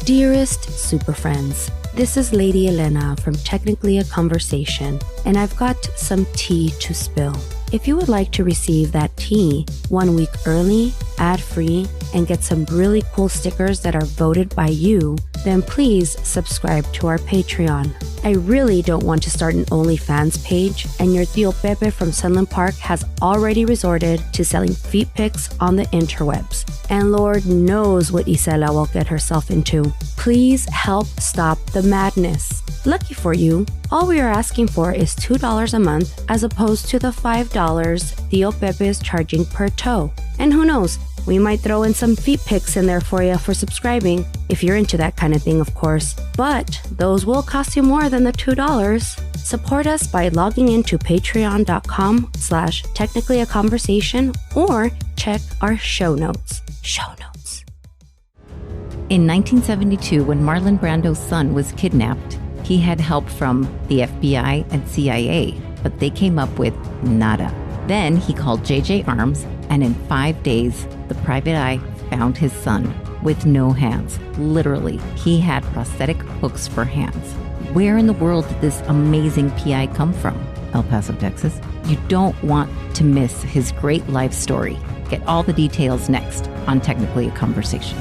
Dearest Super Friends, this is Lady Elena from Technically a Conversation, and I've got some tea to spill. If you would like to receive that tea 1 week early, ad-free, and get some really cool stickers that are voted by you, then please subscribe to our Patreon. I really don't want to start an OnlyFans page, and your Tío Pepe from Sunland Park has already resorted to selling feet pics on the interwebs. And Lord knows what Isela will get herself into. Please help stop the madness. Lucky for you, all we are asking for is $2 a month as opposed to the $5 Tío Pepe is charging per toe. And who knows, we might throw in some feet pics in there for you for subscribing, if you're into that kind of thing, of course. But those will cost you more than the $2. Support us by logging into patreon.com/technicallyaconversation or check our show notes. In 1972, when Marlon Brando's son was kidnapped, he had help from the FBI and CIA, but they came up with nada. Then he called JJ Arms, and in 5 days, the private eye found his son with no hands. Literally, he had prosthetic hooks for hands. Where in the world did this amazing PI come from? El Paso, Texas. You don't want to miss his great life story. Get all the details next on Technically a Conversation.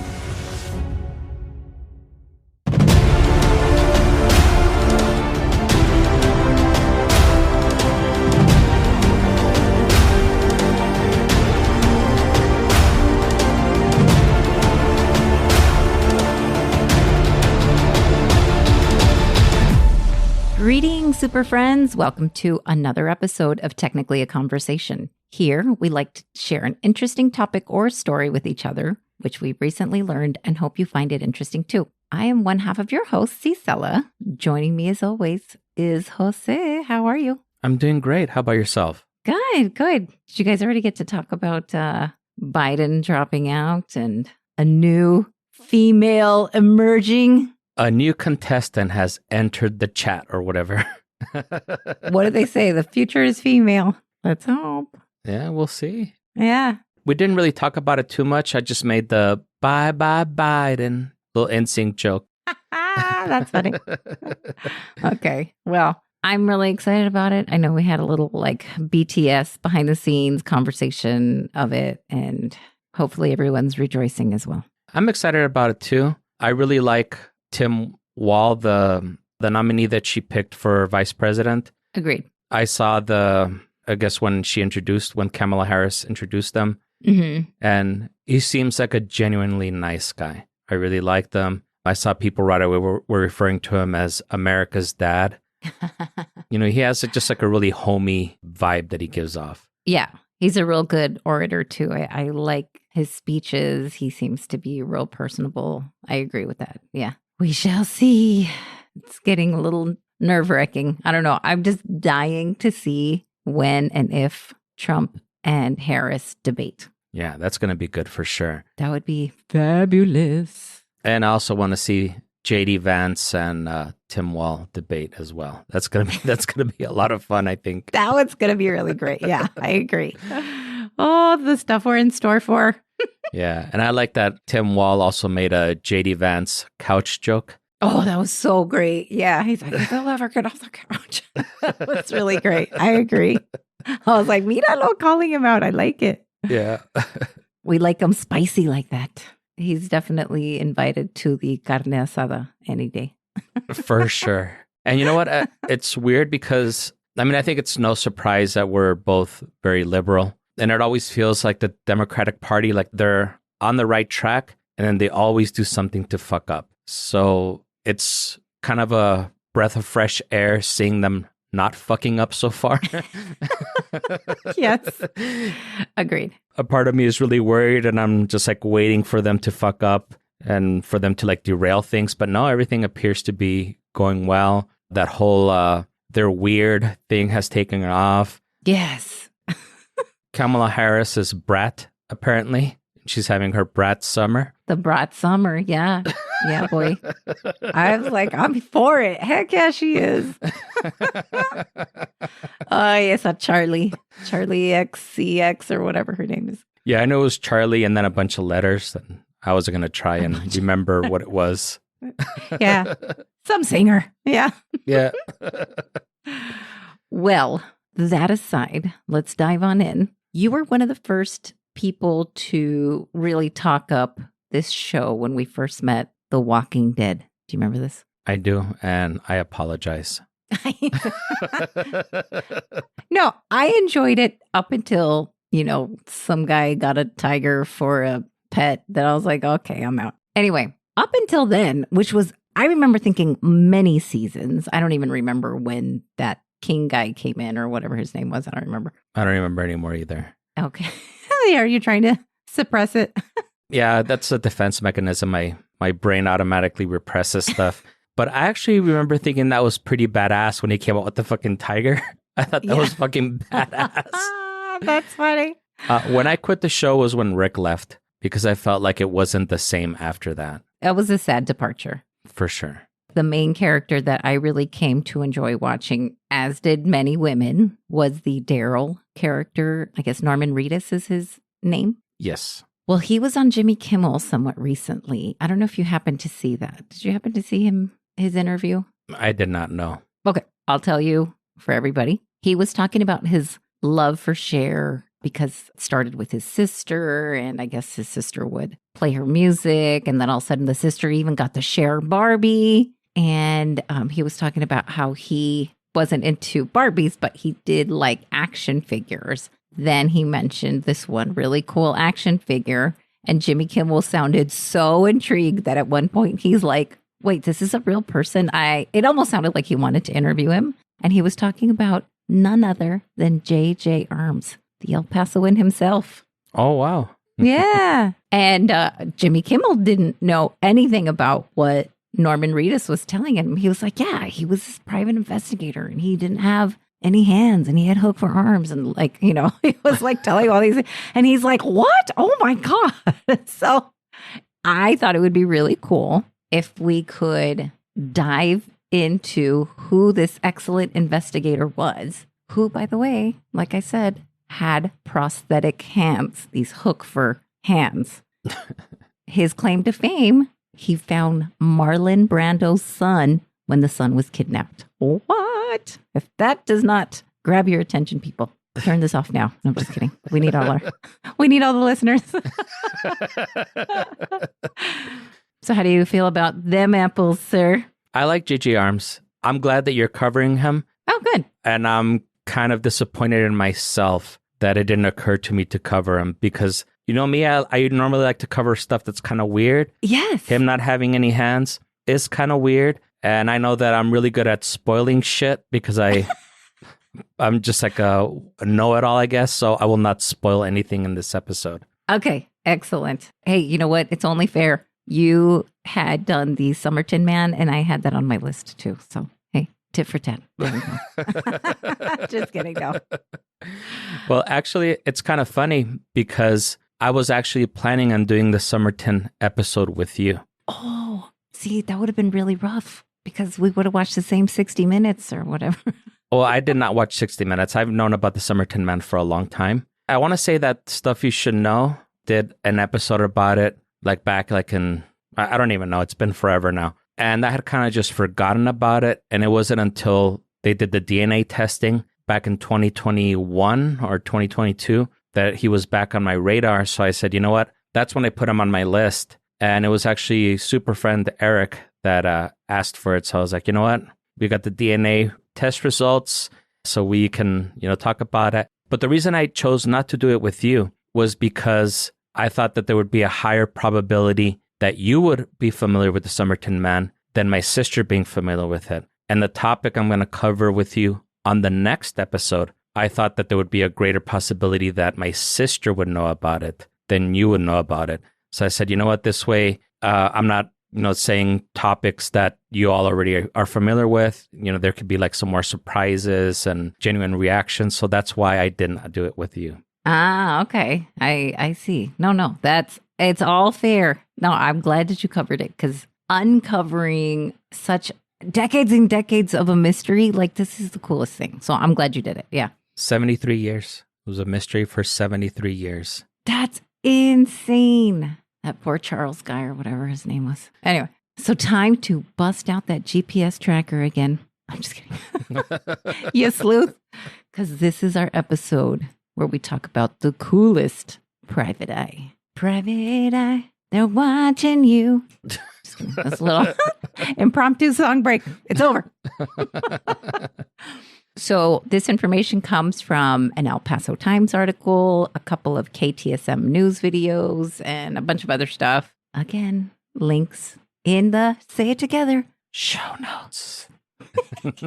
Greetings, super friends. Welcome to another episode of Technically a Conversation. Here, we like to share an interesting topic or story with each other, which we recently learned and hope you find it interesting too. I am one half of your host, Cisela. Joining me as always is Jose. How are you? I'm doing great. How about yourself? Good. Did you guys already get to talk about Biden dropping out and a new female emerging? A new contestant has entered the chat or whatever. What do they say? The future is female. Let's hope. Yeah, we'll see. Yeah. We didn't really talk about it too much. I just made the bye Biden little NSYNC joke. That's funny. Okay. Well, I'm really excited about it. I know we had a little like BTS behind the scenes conversation of it, and hopefully everyone's rejoicing as well. I'm excited about it too. I really like Tim Wall, the nominee that she picked for vice president. Agreed. I saw when Kamala Harris introduced them. Mm-hmm. And he seems like a genuinely nice guy. I really like them. I saw people right away were referring to him as America's dad. You know, he has just like a really homey vibe that he gives off. Yeah. He's a real good orator too. I like his speeches. He seems to be real personable. I agree with that. Yeah. We shall see. It's getting a little nerve-wracking. I don't know. I'm just dying to see when and if Trump and Harris debate. Yeah, that's going to be good for sure. That would be fabulous. And I also want to see JD Vance and Tim Wall debate as well. That's gonna be a lot of fun, I think. That one's gonna be really great. Yeah, I agree. Oh, the stuff we're in store for. Yeah, and I like that Tim Wall also made a JD Vance couch joke. Oh, that was so great. Yeah, he's like, they'll ever get off the couch. That's really great. I agree. I was like, Míralo, calling him out. I like it. Yeah. We like him spicy like that. He's definitely invited to the carne asada any day. For sure. And you know what? It's weird because, I think it's no surprise that we're both very liberal. And it always feels like the Democratic Party, like they're on the right track, and then they always do something to fuck up. So it's kind of a breath of fresh air seeing them not fucking up so far. Yes. Agreed. A part of me is really worried, and I'm just like waiting for them to fuck up and for them to like derail things. But no, everything appears to be going well. That whole they're weird thing has taken off. Yes. Kamala Harris is brat, apparently. She's having her brat summer. The brat summer, yeah. Yeah, boy. I was like, I'm for it. Heck yeah, she is. Oh, yes, a Charlie XCX or whatever her name is. Yeah, I know it was Charlie and then a bunch of letters. And I was going to try and remember what it was. Yeah. Some singer. Yeah. Yeah. Well, that aside, let's dive on in. You were one of the first people to really talk up this show when we first met, The Walking Dead. Do you remember this? I do, and I apologize. No, I enjoyed it up until, some guy got a tiger for a pet that I was like, okay, I'm out. Anyway, up until then, I remember thinking many seasons. I don't even remember when that King guy came in or whatever his name was. I don't remember. I don't remember anymore either. Okay. Are you trying to suppress it? Yeah, that's a defense mechanism. My brain automatically represses stuff. But I actually remember thinking that was pretty badass when he came out with the fucking tiger. I thought that was fucking badass. That's funny. When I quit the show was when Rick left because I felt like it wasn't the same after that. It was a sad departure. For sure. The main character that I really came to enjoy watching, as did many women, was the Daryl character. I guess Norman Reedus is his name. Yes. Well, he was on Jimmy Kimmel somewhat recently. I don't know if you happened to see that. Did you happen to see his interview? I did not know. Okay, I'll tell you for everybody. He was talking about his love for Cher because it started with his sister, and I guess his sister would play her music, and then all of a sudden the sister even got to Cher Barbie. And he was talking about how he wasn't into Barbies, but he did like action figures. Then he mentioned this one really cool action figure, and Jimmy Kimmel sounded so intrigued that at one point he's like, wait, this is a real person? It almost sounded like he wanted to interview him. And he was talking about none other than J.J. Arms, the El Pasoan himself. Oh, wow. Yeah. And Jimmy Kimmel didn't know anything about what Norman Reedus was telling him. He was like, yeah, he was this private investigator and he didn't have any hands and he had hook for arms. And he was like telling all these. And he's like, what? Oh my God. So I thought it would be really cool if we could dive into who this excellent investigator was, who, by the way, like I said, had prosthetic hands, these hook for hands. His claim to fame, he found Marlon Brando's son when the son was kidnapped. What? If that does not grab your attention, people, turn this off now. No, I'm just kidding. We need all the listeners. So how do you feel about them apples, sir? I like J.J. Arms. I'm glad that you're covering him. Oh, good. And I'm kind of disappointed in myself that it didn't occur to me to cover him because, you know me, I normally like to cover stuff that's kind of weird. Yes. Him not having any hands is kind of weird. And I know that I'm really good at spoiling shit because I'm just like a know-it-all, I guess. So I will not spoil anything in this episode. Okay, excellent. Hey, you know what? It's only fair. You had done the Somerton Man, and I had that on my list too. So, hey, tit for tat. There we go. Just kidding, no. Well, actually, it's kind of funny because I was actually planning on doing the Somerton episode with you. Oh, see, that would have been really rough because we would have watched the same 60 Minutes or whatever. Well, I did not watch 60 Minutes. I've known about the Somerton Man for a long time. I want to say that Stuff You Should Know did an episode about it. Back in, I don't even know, it's been forever now. And I had kind of just forgotten about it. And it wasn't until they did the DNA testing back in 2021 or 2022 that he was back on my radar. So I said, you know what? That's when I put him on my list. And it was actually super friend Eric that asked for it. So I was like, you know what? We got the DNA test results so we can, talk about it. But the reason I chose not to do it with you was because I thought that there would be a higher probability that you would be familiar with the Somerton Man than my sister being familiar with it. And the topic I'm going to cover with you on the next episode, I thought that there would be a greater possibility that my sister would know about it than you would know about it. So I said, you know what, this way, I'm not, saying topics that you all already are familiar with. There could be some more surprises and genuine reactions. So that's why I did not do it with you. Ah, okay. I see. No, it's all fair. No, I'm glad that you covered it because uncovering such decades and decades of a mystery, this is the coolest thing. So I'm glad you did it. Yeah. 73 years. It was a mystery for 73 years. That's insane. That poor Charles guy or whatever his name was. Anyway, So time to bust out that GPS tracker again. I'm just kidding. You sleuth. Because this is our episode where we talk about the coolest private eye. Private eye, they're watching you. Just kidding. That's a little impromptu song break. It's over. So this information comes from an El Paso Times article, a couple of KTSM news videos, and a bunch of other stuff. Again, links in the, say it together, show notes. All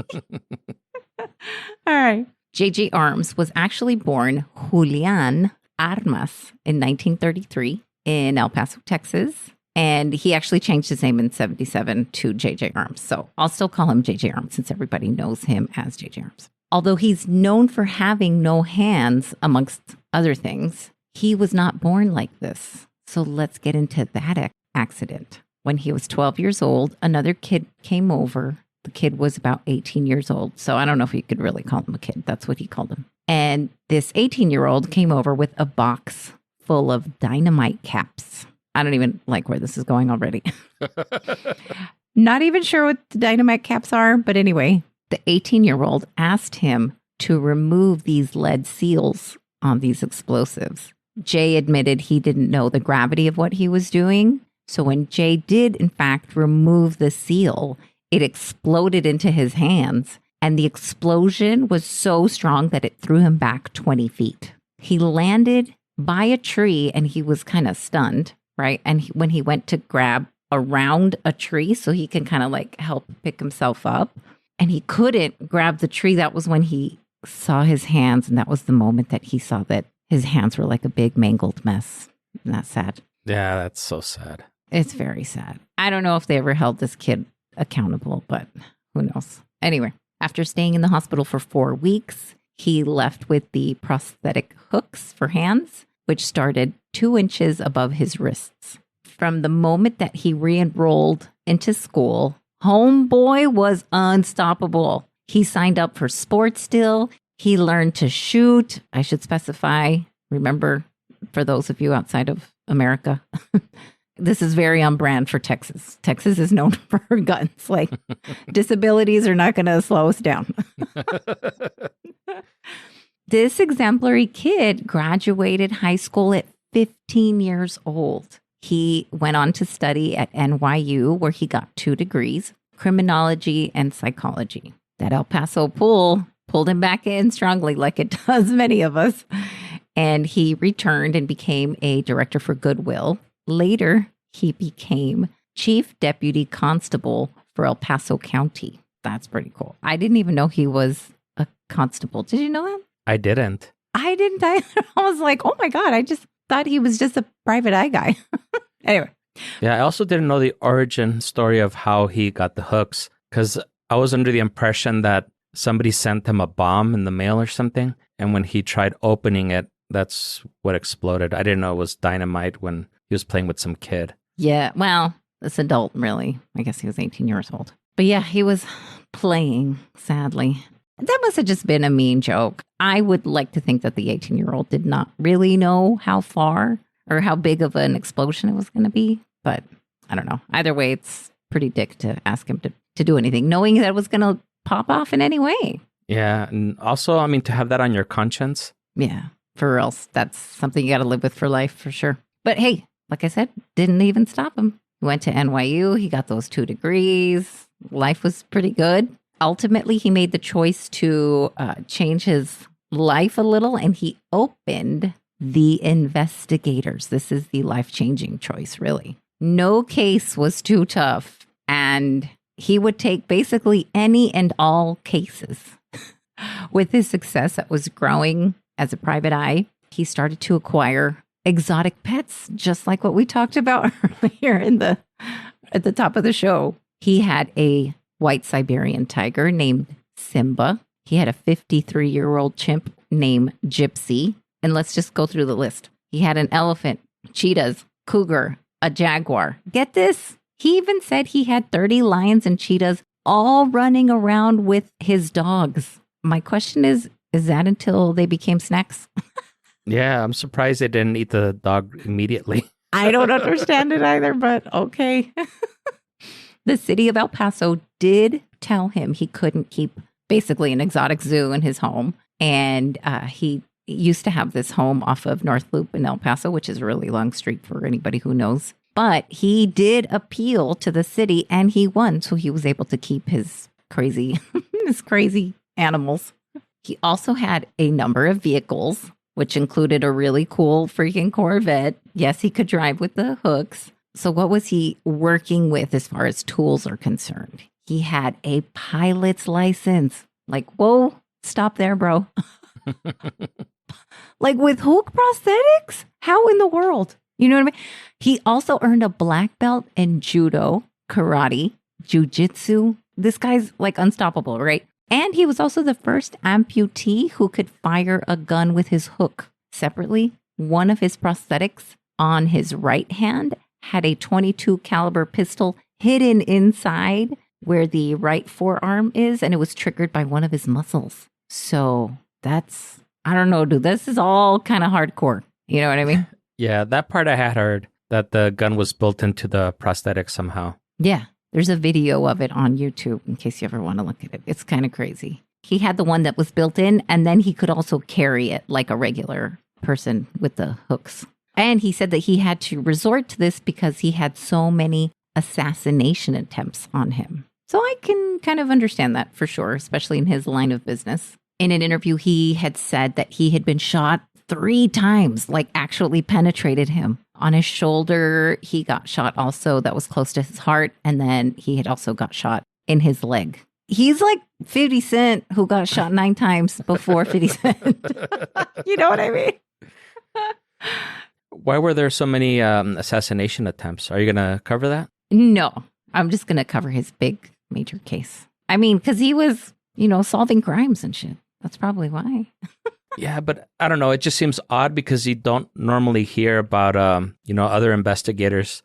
right. J.J. Arms was actually born Julian Armas in 1933 in El Paso, Texas. And he actually changed his name in 1977 to J.J. Arms. So I'll still call him J.J. Arms since everybody knows him as J.J. Arms. Although he's known for having no hands, amongst other things, he was not born like this. So let's get into that accident. When he was 12 years old, another kid came over. The kid was about 18 years old. So I don't know if you could really call him a kid. That's what he called him. And this 18-year-old came over with a box full of dynamite caps. I don't even like where this is going already. Not even sure what the dynamite caps are. But anyway, the 18-year-old asked him to remove these lead seals on these explosives. Jay admitted he didn't know the gravity of what he was doing. So when Jay did, in fact, remove the seal, it exploded into his hands. And the explosion was so strong that it threw him back 20 feet. He landed by a tree and he was kind of stunned, right? And when he went to grab around a tree so he can kind of like help pick himself up, and he couldn't grab the tree, that was when he saw his hands. And that was the moment that he saw that his hands were like a big mangled mess. Isn't that sad? Yeah, that's so sad. It's very sad. I don't know if they ever held this kid accountable, but who knows? Anyway, after staying in the hospital for 4 weeks, he left with the prosthetic hooks for hands, which started 2 inches above his wrists. From the moment that he re-enrolled into school, homeboy was unstoppable. He signed up for sports still. He learned to shoot. I should specify, remember, for those of you outside of America, this is very on brand for Texas. Texas is known for guns. Like, disabilities are not going to slow us down. This exemplary kid graduated high school at 15 years old. He went on to study at NYU, where he got 2 degrees, criminology and psychology. That El Paso pulled him back in strongly, like it does many of us. And he returned and became a director for Goodwill. Later, he became chief deputy constable for El Paso County. That's pretty cool. I didn't even know he was a constable. Did you know that? I didn't. I didn't either. I was like, oh my God, I just thought he was just a private eye guy. Anyway. Yeah, I also didn't know the origin story of how he got the hooks, because I was under the impression that somebody sent him a bomb in the mail or something. And when he tried opening it, that's what exploded. I didn't know it was dynamite when he was playing with some kid. Yeah, well, this adult, really. I guess he was 18 years old. But yeah, he was playing, sadly. That must have just been a mean joke. I would like to think that the 18-year-old did not really know how far or how big of an explosion it was going to be. But I don't know. Either way, it's pretty dick to ask him to do anything, knowing that it was going to pop off in any way. Yeah, and also, I mean, to have that on your conscience. Yeah, for real. That's something you got to live with for life, for sure. But hey, like I said, didn't even stop him. He went to NYU. He got those 2 degrees. Life was pretty good. Ultimately, he made the choice to change his life a little, and he opened the Investigators. This is the life-changing choice, really. No case was too tough, and he would take basically any and all cases. With his success that was growing as a private eye, he started to acquire exotic pets, just like what we talked about earlier at the top of the show. He had a white Siberian tiger named Simba. He had a 53-year-old chimp named Gypsy. And let's just go through the list. He had an elephant, cheetahs, cougar, a jaguar. Get this? He even said he had 30 lions and cheetahs all running around with his dogs. My question is that until they became snacks? Yeah, I'm surprised they didn't eat the dog immediately. I don't understand it either, but okay. The city of El Paso did tell him he couldn't keep basically an exotic zoo in his home. And he used to have this home off of North Loop in El Paso, which is a really long street for anybody who knows. But he did appeal to the city and he won. So he was able to keep his crazy, his crazy animals. He also had a number of vehicles, which included a really cool freaking Corvette. Yes, he could drive with the hooks. So what was he working with as far as tools are concerned? He had a pilot's license. Like, whoa, stop there, bro. Like with hook prosthetics? How in the world? You know what I mean? He also earned a black belt in judo, karate, jujitsu. This guy's like unstoppable, right? And he was also the first amputee who could fire a gun with his hook. Separately, one of his prosthetics on his right hand had a .22 caliber pistol hidden inside where the right forearm is, and it was triggered by one of his muscles. So that's, I don't know, dude, this is all kind of hardcore. You know what I mean? Yeah, that part I had heard, that the gun was built into the prosthetic somehow. Yeah, there's a video of it on YouTube in case you ever want to look at it. It's kind of crazy. He had the one that was built in, and then he could also carry it like a regular person with the hooks. And he said that he had to resort to this because he had so many assassination attempts on him. So I can kind of understand that for sure, especially in his line of business. In an interview, he had said that he had been shot 3 times, like actually penetrated him. On his shoulder, he got shot also that was close to his heart. And then he had also got shot in his leg. He's like 50 Cent who got shot 9 times before 50 Cent. You know what I mean? Why were there so many assassination attempts? Are you going to cover that? No, I'm just going to cover his big major case. I mean, because he was, solving crimes and shit. That's probably why. Yeah, but I don't know. It just seems odd because you don't normally hear about, other investigators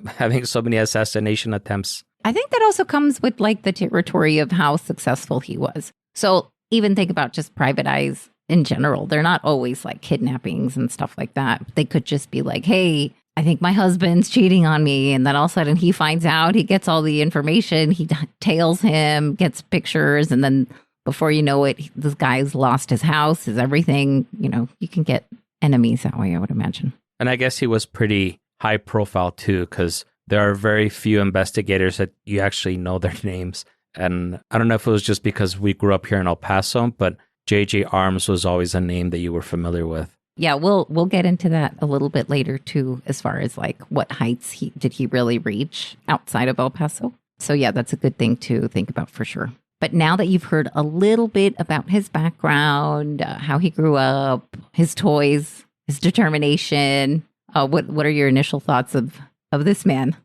having so many assassination attempts. I think that also comes with like the territory of how successful he was. So even think about just private eyes in general. They're not always like kidnappings and stuff like that. They could just be like, hey, I think my husband's cheating on me. And then all of a sudden he finds out, he gets all the information, he tails him, gets pictures. And then before you know it, this guy's lost his house, his everything. You can get enemies that way, I would imagine. And I guess he was pretty high profile too, because there are very few investigators that you actually know their names. And I don't know if it was just because we grew up here in El Paso, but J.J. Arms was always a name that you were familiar with. Yeah, we'll get into that a little bit later too, as far as like what heights did he really reach outside of El Paso. So yeah, that's a good thing to think about for sure. But now that you've heard a little bit about his background, how he grew up, his toys, his determination, what are your initial thoughts of this man?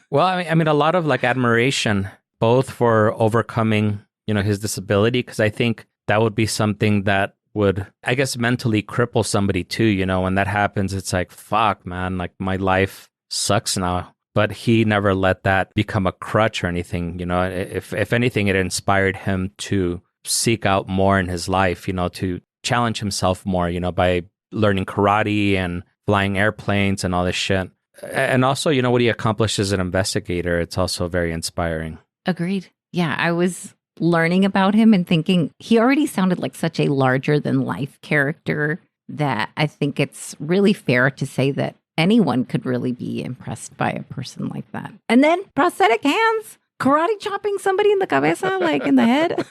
Well, I mean, a lot of like admiration, both for overcoming, his disability, because I think that would be something that would, I guess, mentally cripple somebody too. When that happens, it's like, fuck, man, like my life sucks now. But he never let that become a crutch or anything. If anything, it inspired him to seek out more in his life, to challenge himself more, by learning karate and flying airplanes and all this shit. And also, what he accomplished as an investigator, it's also very inspiring. Agreed. Yeah, I was learning about him and thinking he already sounded like such a larger than life character that I think it's really fair to say that anyone could really be impressed by a person like that. And then prosthetic hands, karate chopping somebody in the cabeza, like in the head.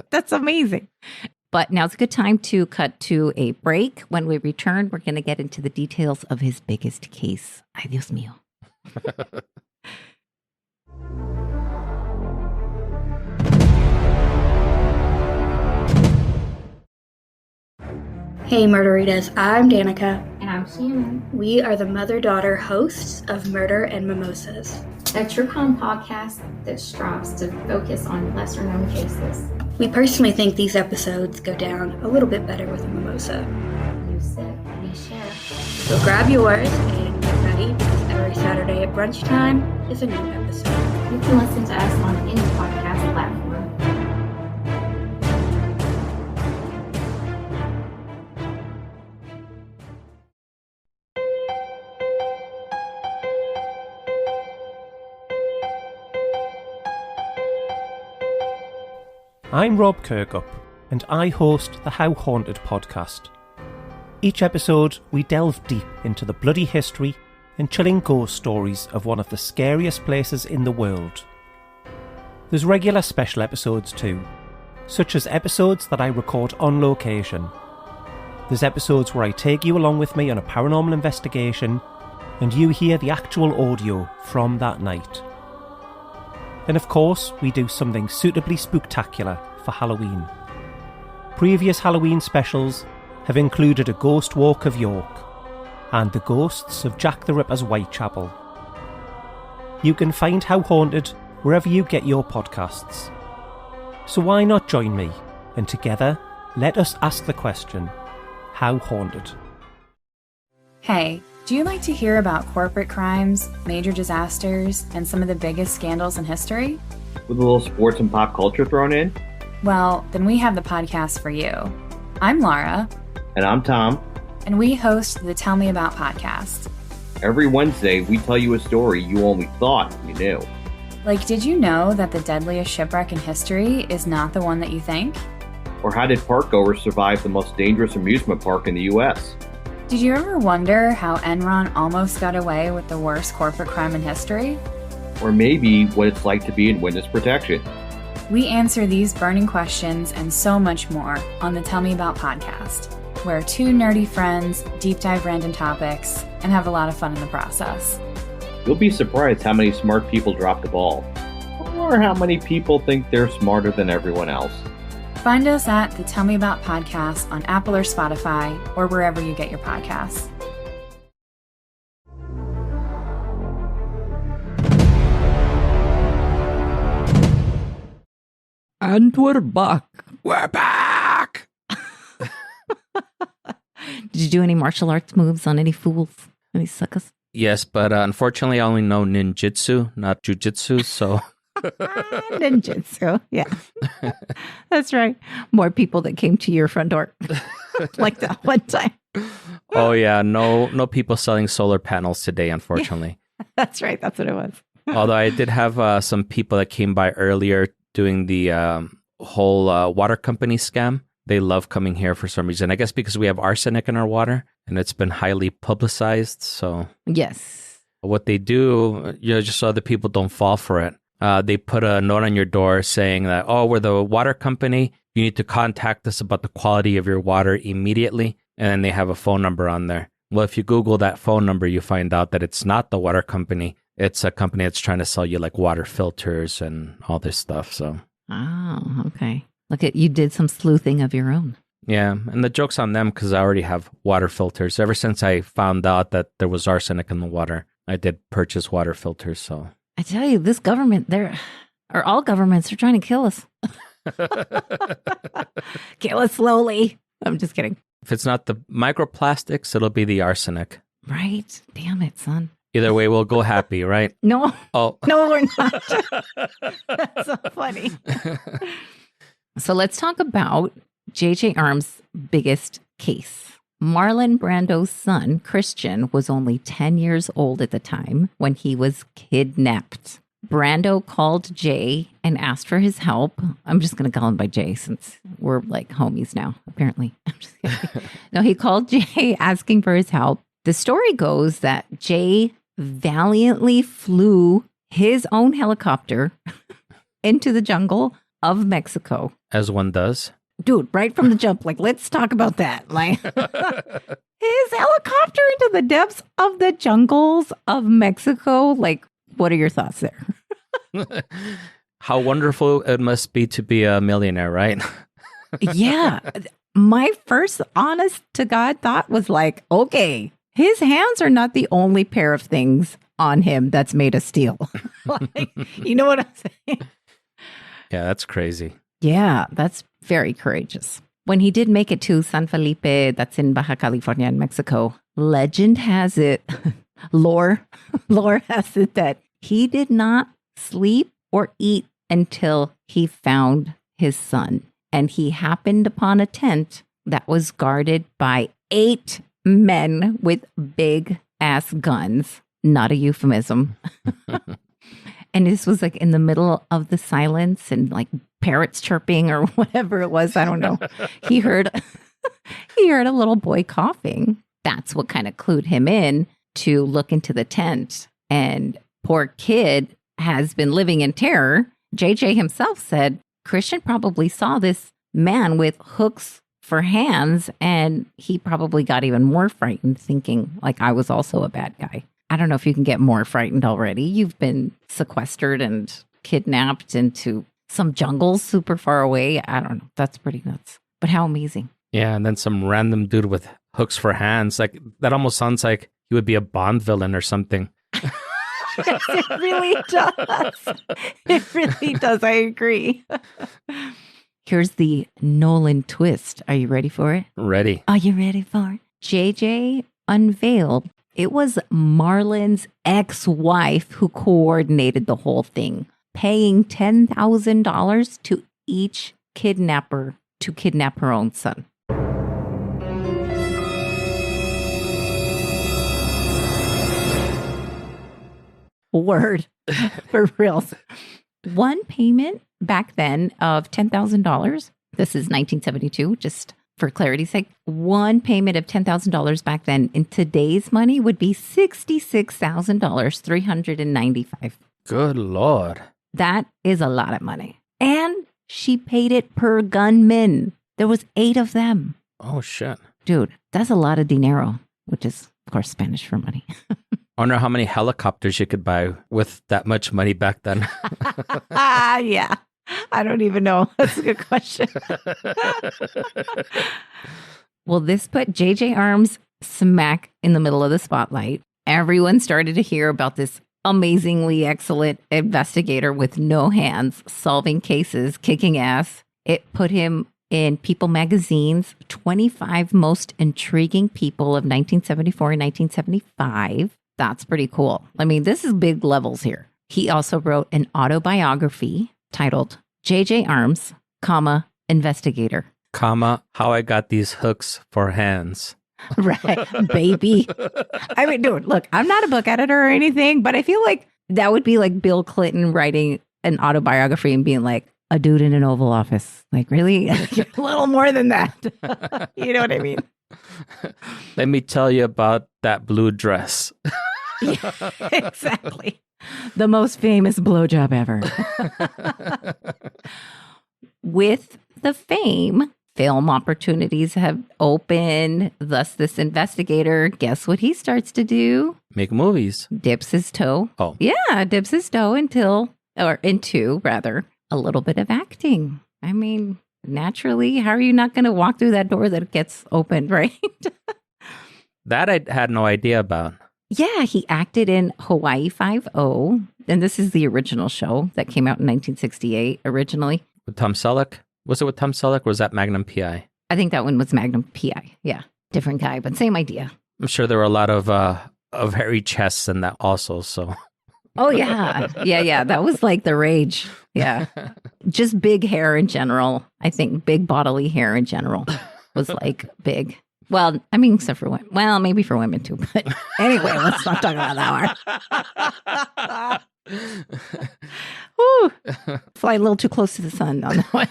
That's amazing. But now's a good time to cut to a break. When we return, we're going to get into the details of his biggest case. Ay, Dios mío. Hey Murderitas, I'm Danica. And I'm Shannon. We are the mother-daughter hosts of Murder and Mimosas, a true crime podcast that strives to focus on lesser-known cases. We personally think these episodes go down a little bit better with a mimosa. You sip, we share. So grab yours and get ready, because every Saturday at brunch time is a new episode. You can listen to us on any podcast platform. I'm Rob Kirkup, and I host the How Haunted podcast. Each episode, we delve deep into the bloody history and chilling ghost stories of one of the scariest places in the world. There's regular special episodes too, such as episodes that I record on location. There's episodes where I take you along with me on a paranormal investigation, and you hear the actual audio from that night. And of course, we do something suitably spooktacular for Halloween. Previous Halloween specials have included a ghost walk of York and the ghosts of Jack the Ripper's Whitechapel. You can find How Haunted wherever you get your podcasts. So why not join me, and together, let us ask the question, how haunted? Hey, do you like to hear about corporate crimes, major disasters, and some of the biggest scandals in history? With a little sports and pop culture thrown in? Well, then we have the podcast for you. I'm Laura. And I'm Tom. And we host the Tell Me About podcast. Every Wednesday, we tell you a story you only thought you knew. Like, did you know that the deadliest shipwreck in history is not the one that you think? Or how did parkgoers survive the most dangerous amusement park in the U.S.? Did you ever wonder how Enron almost got away with the worst corporate crime in history? Or maybe what it's like to be in witness protection. We answer these burning questions and so much more on the Tell Me About podcast, where two nerdy friends deep dive random topics and have a lot of fun in the process. You'll be surprised how many smart people drop the ball, or how many people think they're smarter than everyone else. Find us at the Tell Me About podcast on Apple or Spotify, or wherever you get your podcasts. And we're back. We're back! Did you do any martial arts moves on any fools? Any suckers? Yes, but unfortunately, I only know ninjutsu, not jujitsu, so... Ninjutsu, yeah. That's right. More people that came to your front door. Like that one time. Oh, yeah, no people selling solar panels today, unfortunately. That's right, that's what it was. Although I did have some people that came by earlier doing the whole water company scam. They love coming here for some reason. I guess because we have arsenic in our water and it's been highly publicized. So yes, what they do, just so other people don't fall for it, they put a note on your door saying that, oh, we're the water company. You need to contact us about the quality of your water immediately. And then they have a phone number on there. Well, if you Google that phone number, you find out that it's not the water company. It's a company that's trying to sell you like water filters and all this stuff. So, oh, okay. Look at you did some sleuthing of your own. Yeah, and the joke's on them because I already have water filters. Ever since I found out that there was arsenic in the water, I did purchase water filters. So I tell you, this government, all governments are trying to kill us. Kill us slowly. I'm just kidding. If it's not the microplastics, it'll be the arsenic. Right? Damn it, son. Either way, we'll go happy, right? No. Oh. No, we're not. That's so funny. So let's talk about J.J. Arm's biggest case. Marlon Brando's son, Christian, was only 10 years old at the time when he was kidnapped. Brando called Jay and asked for his help. I'm just going to call him by Jay since we're like homies now, apparently. I'm just kidding. No, he called Jay asking for his help. The story goes that Jay valiantly flew his own helicopter into the jungle of Mexico. As one does. Dude, right from the jump, like, let's talk about that. Like, his helicopter into the depths of the jungles of Mexico. Like, what are your thoughts there? How wonderful it must be to be a millionaire, right? Yeah. My first honest to God thought was like, okay, his hands are not the only pair of things on him that's made of steel. Like, you know what I'm saying? Yeah, that's crazy. Yeah, that's very courageous. When he did make it to San Felipe, that's in Baja California in Mexico, legend has it, lore has it that he did not sleep or eat until he found his son. And he happened upon a tent that was guarded by 8 men with big ass guns. Not a euphemism. And this was like in the middle of the silence and like parrots chirping or whatever it was. I don't know. He heard a little boy coughing. That's what kind of clued him in to look into the tent. And poor kid has been living in terror. JJ himself said Christian probably saw this man with hooks for hands, and he probably got even more frightened, thinking like I was also a bad guy. I don't know if you can get more frightened already. You've been sequestered and kidnapped into some jungles super far away. I don't know. That's pretty nuts. But how amazing. Yeah, and then some random dude with hooks for hands. Like that almost sounds like he would be a Bond villain or something. Yes, it really does. It really does. I agree. Here's the Nolan twist. Are you ready for it? Ready. Are you ready for it? JJ unveiled it was Marlon's ex-wife who coordinated the whole thing, paying $10,000 to each kidnapper to kidnap her own son. Word. For reals. One payment back then of $10,000. This is 1972, just for clarity's sake. One payment of $10,000 back then in today's money would be $66,000, $395. Good Lord. That is a lot of money. And she paid it per gunman. There was 8 of them. Oh, shit. Dude, that's a lot of dinero, which is, of course, Spanish for money. I wonder how many helicopters you could buy with that much money back then. Yeah. I don't even know. That's a good question. Well, this put JJ Arms smack in the middle of the spotlight. Everyone started to hear about this amazingly excellent investigator with no hands, solving cases, kicking ass. It put him in People magazine's 25 most intriguing people of 1974 and 1975. That's pretty cool. I mean, this is big levels here. He also wrote an autobiography titled JJ Arms, Investigator. How I got these hooks for hands. Right, baby. I mean, dude, look, I'm not a book editor or anything, but I feel like that would be like Bill Clinton writing an autobiography and being like, a dude in an Oval Office. Like, really? You're a little more than that. You know what I mean? Let me tell you about that blue dress. Yeah, exactly. The most famous blowjob ever. With the fame, film opportunities have opened. Thus, this investigator, guess what he starts to do? Make movies. Dips his toe. Oh. Yeah, dips his toe into a little bit of acting. I mean, naturally, how are you not going to walk through that door that gets opened, right? That I had no idea about. Yeah, he acted in Hawaii Five-0, and this is the original show that came out in 1968 originally. With Tom Selleck? Was it with Tom Selleck or was that Magnum P.I.? I think that one was Magnum P.I. Yeah, different guy, but same idea. I'm sure there were a lot of hairy chests in that also, so... Oh, yeah. Yeah. That was like the rage. Yeah. Just big hair in general. I think big bodily hair in general was like big. Well, I mean, except for women. Well, maybe for women too. But anyway, let's not talk about that one. Whew. Fly a little too close to the sun on that one.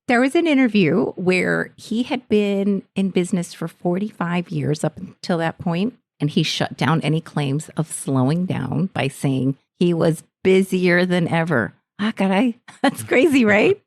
There was an interview where he had been in business for 45 years up until that point. And he shut down any claims of slowing down by saying he was busier than ever. That's crazy, right?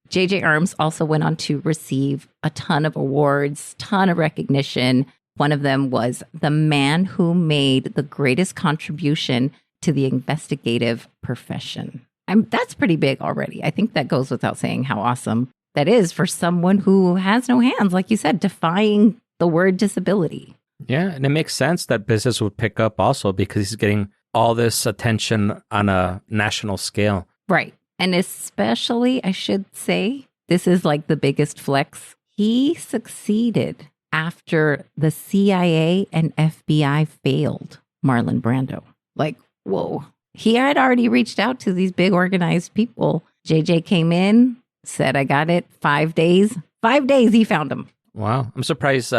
JJ Arms also went on to receive a ton of awards, ton of recognition. One of them was the man who made the greatest contribution to the investigative profession. That's pretty big already. I think that goes without saying how awesome that is for someone who has no hands, like you said, defying the word disability. Yeah, and it makes sense that business would pick up also because he's getting all this attention on a national scale. Right. And especially, I should say, this is like the biggest flex. He succeeded after the CIA and FBI failed Marlon Brando. Like, whoa. He had already reached out to these big organized people. JJ came in, said, I got it. 5 days. 5 days, he found him. Wow. I'm surprised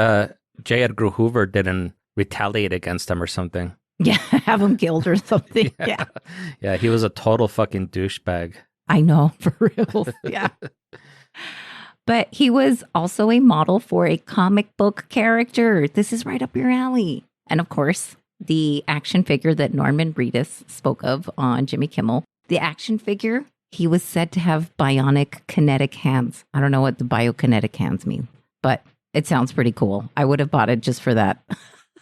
J. Edgar Hoover didn't retaliate against him or something. Yeah, have him killed or something. Yeah. Yeah, he was a total fucking douchebag. I know, for real. Yeah. But he was also a model for a comic book character. This is right up your alley. And of course, the action figure that Norman Reedus spoke of on Jimmy Kimmel. The action figure, he was said to have bionic kinetic hands. I don't know what the biokinetic hands mean, but it sounds pretty cool. I would have bought it just for that.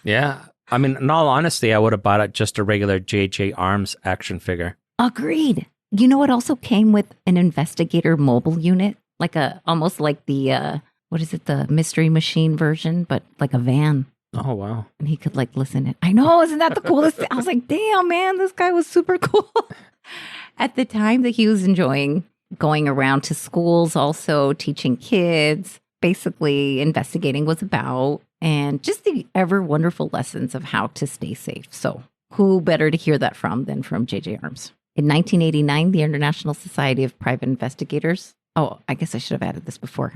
Yeah. I mean, in all honesty, I would have bought it just a regular J.J. Arms action figure. Agreed. You know, it also came with an investigator mobile unit, like almost like the, the Mystery Machine version, but like a van. Oh, wow. And he could like listen in. I know, isn't that the coolest thing? I was like, damn, man, this guy was super cool. At the time that he was enjoying going around to schools, also teaching kids, basically investigating was about, and just the ever wonderful lessons of how to stay safe. So who better to hear that from than from J.J. Arms? In 1989, the International Society of Private Investigators, I guess I should have added this before,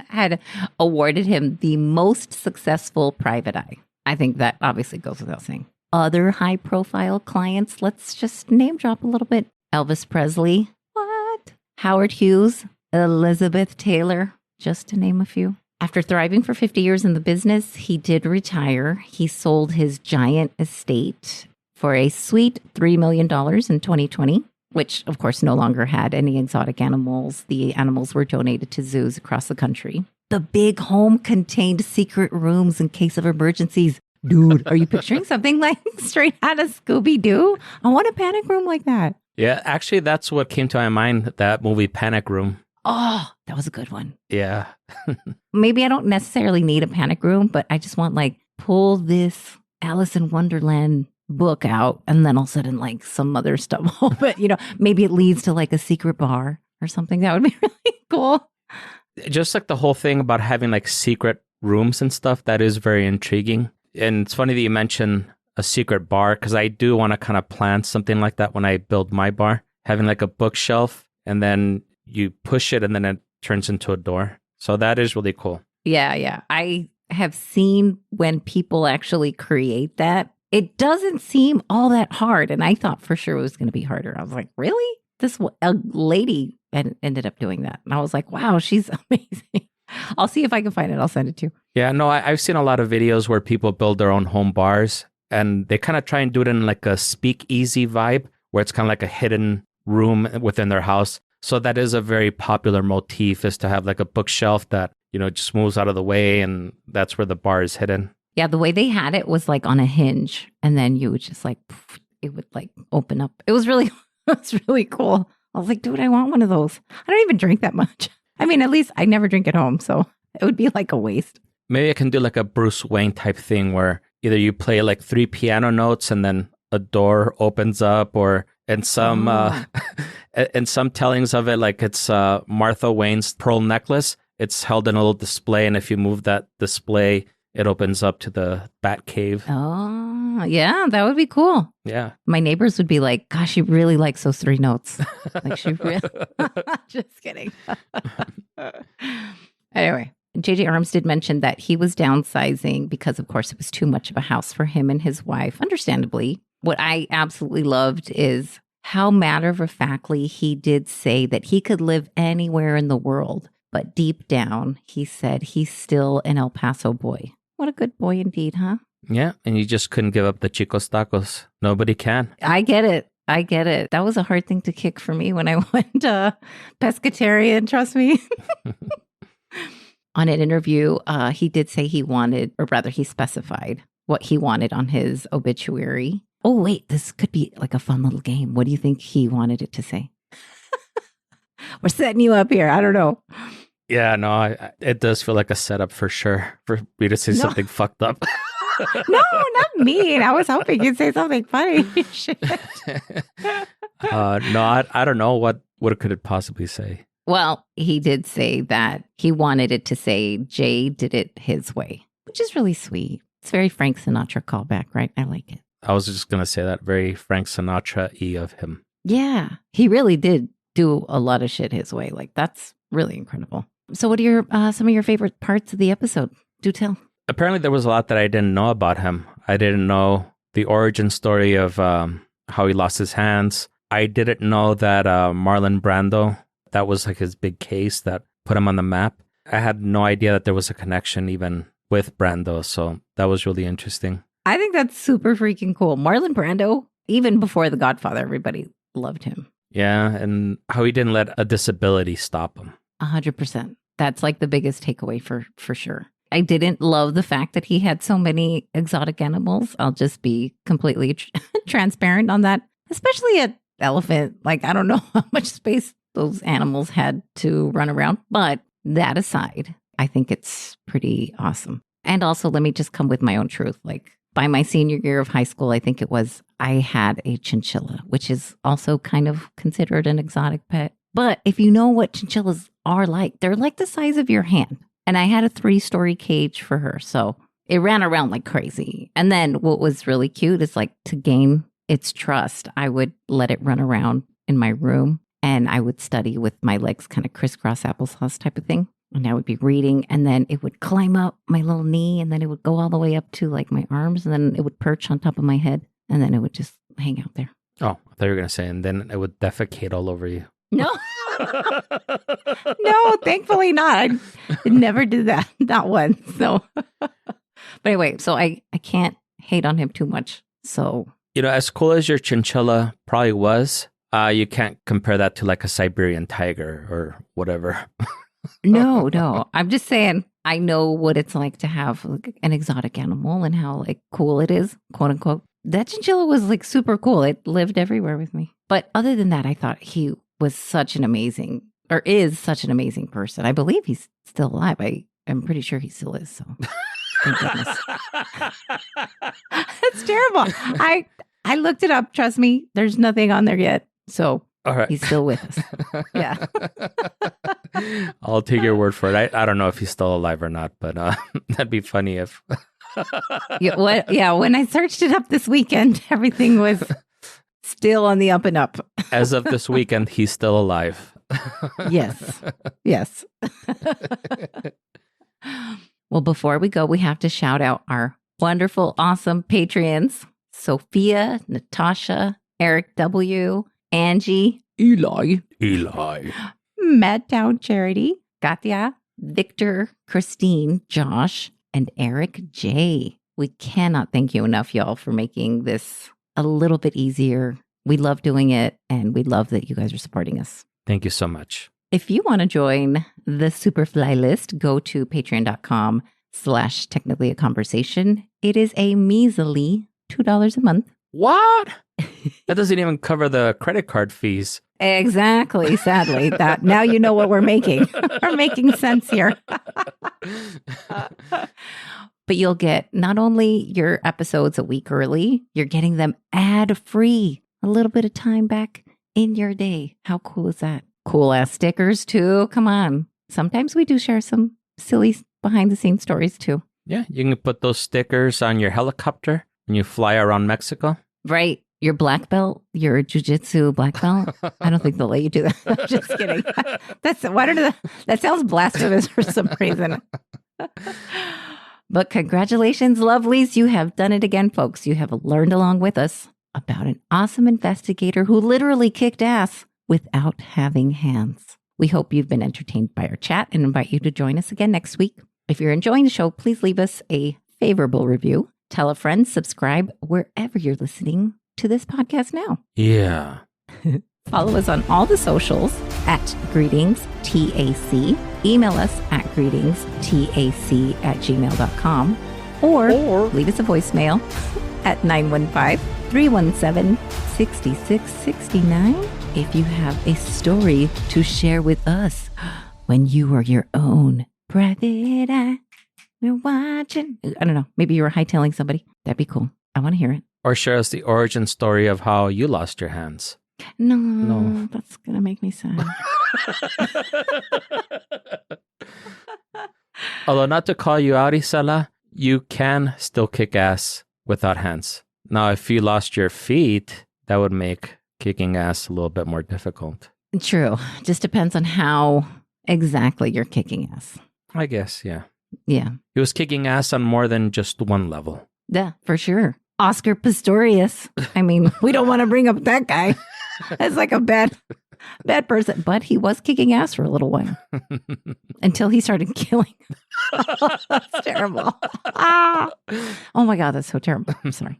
had awarded him the most successful private eye. I think that obviously goes without saying. Other high-profile clients, let's just name drop a little bit. Elvis Presley, what? Howard Hughes, Elizabeth Taylor, just to name a few. After thriving for 50 years in the business, he did retire. He sold his giant estate for a sweet $3 million in 2020, which, of course, no longer had any exotic animals. The animals were donated to zoos across the country. The big home contained secret rooms in case of emergencies. Dude, are you picturing something like straight out of Scooby-Doo? I want a panic room like that. Yeah, actually, that's what came to my mind, that movie Panic Room. Oh, that was a good one. Yeah. Maybe I don't necessarily need a panic room, but I just want like pull this Alice in Wonderland book out and then all of a sudden like some other stuff. But, maybe it leads to like a secret bar or something. That would be really cool. Just like the whole thing about having like secret rooms and stuff, that is very intriguing. And it's funny that you mention a secret bar, because I do want to kind of plan something like that when I build my bar, having like a bookshelf and then you push it and then it turns into a door. So that is really cool. Yeah. I have seen when people actually create that. It doesn't seem all that hard. And I thought for sure it was going to be harder. I was like, really? A lady ended up doing that. And I was like, wow, she's amazing. I'll see if I can find it. I'll send it to you. Yeah, no, I've seen a lot of videos where people build their own home bars and they kind of try and do it in like a speakeasy vibe where it's kind of like a hidden room within their house. So that is a very popular motif, is to have like a bookshelf that, just moves out of the way and that's where the bar is hidden. Yeah, the way they had it was like on a hinge and then you would just like, it would like open up. It was really cool. I was like, dude, I want one of those. I don't even drink that much. I mean, at least I never drink at home, so it would be like a waste. Maybe I can do like a Bruce Wayne type thing where either you play like 3 piano notes and then a door opens up, or in some in some tellings of it, like it's Martha Wayne's pearl necklace. It's held in a little display, and if you move that display, it opens up to the Bat Cave. Oh, yeah, that would be cool. Yeah. My neighbors would be like, gosh, she really likes those 3 notes. Like she really, just kidding. Anyway, J.J. Arms did mention that he was downsizing because, of course, it was too much of a house for him and his wife, understandably. What I absolutely loved is how matter-of-factly he did say that he could live anywhere in the world. But deep down, he said he's still an El Paso boy. What a good boy indeed, huh? Yeah, and you just couldn't give up the Chicos Tacos. Nobody can. I get it. That was a hard thing to kick for me when I went pescatarian, trust me. On an interview, he did say he wanted, or rather he specified what he wanted on his obituary. Oh, wait, this could be like a fun little game. What do you think he wanted it to say? We're setting you up here. I don't know. Yeah, no, it does feel like a setup for sure for me to say something fucked up. No, not mean. I was hoping you'd say something funny. No, I don't know. What could it possibly say? Well, he did say that he wanted it to say Jay did it his way, which is really sweet. It's very Frank Sinatra callback, right? I like it. I was just going to say that, very Frank Sinatra-y of him. Yeah, he really did do a lot of shit his way. Like, that's really incredible. So what are some of your favorite parts of the episode? Do tell. Apparently there was a lot that I didn't know about him. I didn't know the origin story of how he lost his hands. I didn't know that Marlon Brando, that was like his big case that put him on the map. I had no idea that there was a connection even with Brando. So that was really interesting. I think that's super freaking cool. Marlon Brando, even before The Godfather, everybody loved him. Yeah, and how he didn't let a disability stop him. 100%. That's like the biggest takeaway for sure. I didn't love the fact that he had so many exotic animals. I'll just be completely transparent on that, especially an elephant. Like, I don't know how much space those animals had to run around. But that aside, I think it's pretty awesome. And also, let me just come with my own truth. Like, by my senior year of high school, I think it was, I had a chinchilla, which is also kind of considered an exotic pet. But if you know what chinchillas are like, they're like the size of your hand. And I had a 3-story cage for her. So it ran around like crazy. And then what was really cute is like, to gain its trust, I would let it run around in my room and I would study with my legs kind of crisscross applesauce type of thing. And I would be reading and then it would climb up my little knee and then it would go all the way up to like my arms and then it would perch on top of my head and then it would just hang out there. Oh, I thought you were going to say, and then it would defecate all over you. No. No, thankfully not. I never did that. Not once. So, but anyway, so I can't hate on him too much. So, you know, as cool as your chinchilla probably was, you can't compare that to like a Siberian tiger or whatever. No. I'm just saying, I know what it's like to have like an exotic animal and how like cool it is, quote unquote. That chinchilla was like super cool. It lived everywhere with me. But other than that, I thought he was such an amazing, or is such an amazing person. I believe he's still alive. I'm pretty sure he still is. So thank goodness. That's terrible. I looked it up. Trust me, there's nothing on there yet. So all right. He's still with us. Yeah. I'll take your word for it. I don't know if he's still alive or not, but that'd be funny if. When I searched it up this weekend, everything was still on the up and up. As of this weekend, he's still alive. Yes. Well, before we go, we have to shout out our wonderful, awesome Patreons. Sophia, Natasha, Eric W., Angie, Eli, Madtown Charity, Katya, Victor, Christine, Josh, and Eric J. We cannot thank you enough, y'all, for making this a little bit easier. We love doing it, and we love that you guys are supporting us. Thank you so much. If you want to join the Superfly list, go to patreon.com/technically a conversation. It is a measly $2 a month. What? That doesn't even cover the credit card fees. Exactly. Sadly, that now you know what we're making. We're making sense here. But you'll get not only your episodes a week early, you're getting them ad-free. A little bit of time back in your day. How cool is that? Cool ass stickers too. Come on. Sometimes we do share some silly behind-the-scenes stories too. Yeah, you can put those stickers on your helicopter when you fly around Mexico. Right. Your black belt, your jiu-jitsu black belt. I don't think they'll let you do that. I'm just kidding. That sounds blasphemous for some reason. But congratulations, lovelies. You have done it again, folks. You have learned along with us about an awesome investigator who literally kicked ass without having hands. We hope you've been entertained by our chat and invite you to join us again next week. If you're enjoying the show, please leave us a favorable review. Tell a friend, subscribe wherever you're listening to this podcast now. Yeah. Follow us on all the socials at greetingstac. Email us at greetingstac@gmail.com or leave us a voicemail at 915-317-6669 if you have a story to share with us when you are your own private eye. We're watching. I don't know. Maybe you were hightailing somebody. That'd be cool. I want to hear it. Or share us the origin story of how you lost your hands. No. That's going to make me sad. Although not to call you out, Isela, you can still kick ass without hands. Now, if you lost your feet, that would make kicking ass a little bit more difficult. True. Just depends on how exactly you're kicking ass. I guess, yeah. Yeah. He was kicking ass on more than just one level. Yeah, for sure. Oscar Pistorius. I mean, we don't want to bring up that guy. That's like a bad person. But he was kicking ass for a little while until he started killing. That's terrible. Oh my God, that's so terrible. I'm sorry.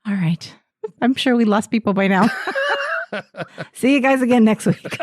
All right. I'm sure we lost people by now. See you guys again next week.